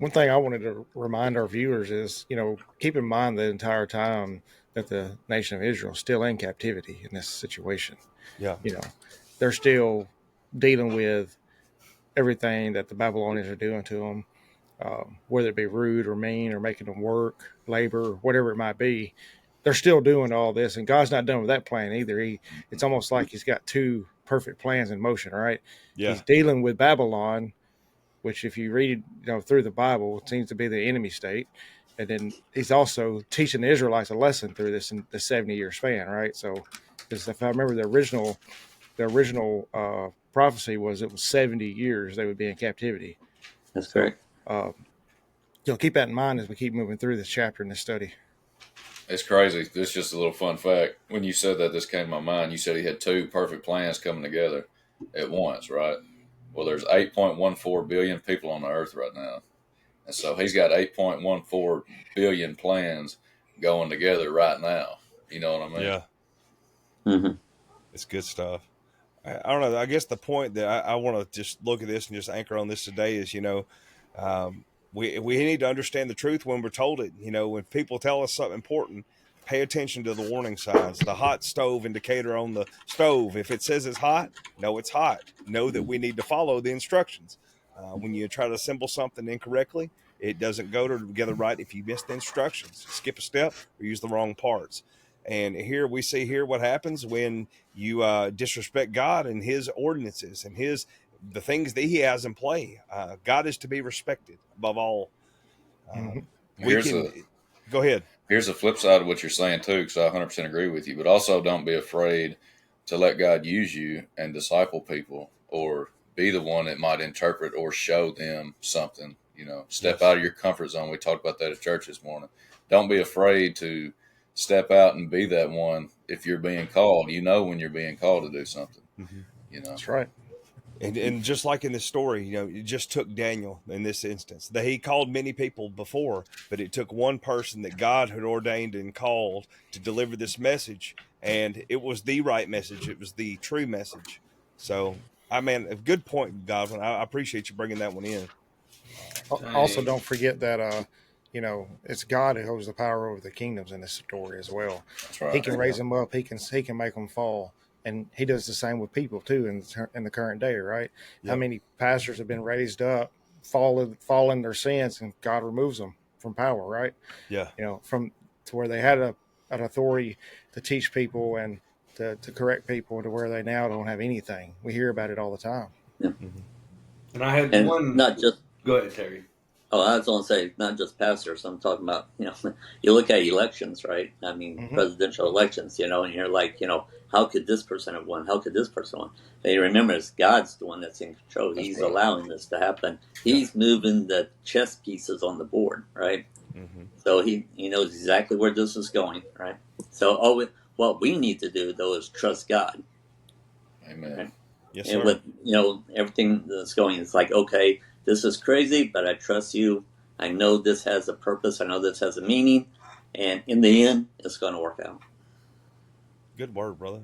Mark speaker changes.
Speaker 1: One thing I wanted to remind our viewers is, keep in mind the entire time that the nation of Israel is still in captivity in this situation.
Speaker 2: Yeah.
Speaker 1: You know, they're still dealing with everything that the Babylonians are doing to them, whether it be rude or mean or making them work, labor, whatever it might be. They're still doing all this, and God's not done with that plan either. It's almost like He's got two perfect plans in motion. Right?
Speaker 2: Yeah.
Speaker 1: He's dealing with Babylon, which, if you read, through the Bible, it seems to be the enemy state. And then He's also teaching the Israelites a lesson through this in the 70-year span. Right? So, because if I remember the original prophecy was it was 70 years they would be in captivity.
Speaker 3: That's
Speaker 1: So,
Speaker 3: correct.
Speaker 1: keep that in mind as we keep moving through this chapter in this study.
Speaker 4: It's crazy. This is just a little fun fact. When you said that, this came to my mind. You said he had two perfect plans coming together at once, right? Well, there's 8.14 billion people on the earth right now. And so he's got 8.14 billion plans going together right now. You know what I mean?
Speaker 2: Yeah.
Speaker 3: Mm-hmm.
Speaker 2: It's good stuff. I don't know. I guess the point that I want to just look at this and just anchor on this today is, we need to understand the truth when we're told it. When people tell us something important, pay attention to the warning signs. The hot stove indicator on the stove. If it says it's hot, know it's hot. Know that we need to follow the instructions. When you try to assemble something incorrectly, it doesn't go together right if you miss the instructions, skip a step, or use the wrong parts. And here we see what happens when you disrespect God and His ordinances and the things that He has in play. God is to be respected above all. Go ahead.
Speaker 4: Here's the flip side of what you're saying too, because I 100% agree with you. But also, don't be afraid to let God use you and disciple people, or be the one that might interpret or show them something. Step out of your comfort zone. We talked about that at church this morning. Don't be afraid to step out and be that one if you're being called. When you're being called to do something.
Speaker 2: Mm-hmm.
Speaker 1: That's right.
Speaker 2: And just like in this story, it just took Daniel in this instance. That he called many people before, but it took one person that God had ordained and called to deliver this message. And it was the right message. It was the true message. So, a good point, Godwin. I appreciate you bringing that one in.
Speaker 1: Also, don't forget that, it's God who holds the power over the kingdoms in this story as well.
Speaker 4: That's right.
Speaker 1: He can raise them up. He can make them fall. And He does the same with people too in the current day, right?
Speaker 2: Yep.
Speaker 1: How many pastors have been raised up, fall in their sins, and God removes them from power, right?
Speaker 2: Yeah.
Speaker 1: From to where they had an authority to teach people and to correct people, to where they now don't have anything. We hear about it all the time.
Speaker 3: Yeah.
Speaker 2: Mm-hmm.
Speaker 5: And I had one.
Speaker 3: Not just.
Speaker 5: Go ahead, Terry.
Speaker 3: Oh, I was going to say, not just pastors. I'm talking about, you look at elections, right? I mean,
Speaker 1: Mm-hmm.
Speaker 3: presidential elections, and you're like, how could this person have won? How could this person win? But you remember, it's God's the one that's in control. He's allowing this to happen. He's moving the chess pieces on the board, right?
Speaker 2: Mm-hmm.
Speaker 3: So he knows exactly where this is going, right? So what we need to do, though, is trust God.
Speaker 4: Amen.
Speaker 3: Right?
Speaker 2: Yes,
Speaker 3: and
Speaker 2: sir.
Speaker 3: with, everything that's going, it's like, okay, this is crazy, but I trust you. I know this has a purpose. I know this has a meaning. And in the end, it's going to work out.
Speaker 2: Good word, brother.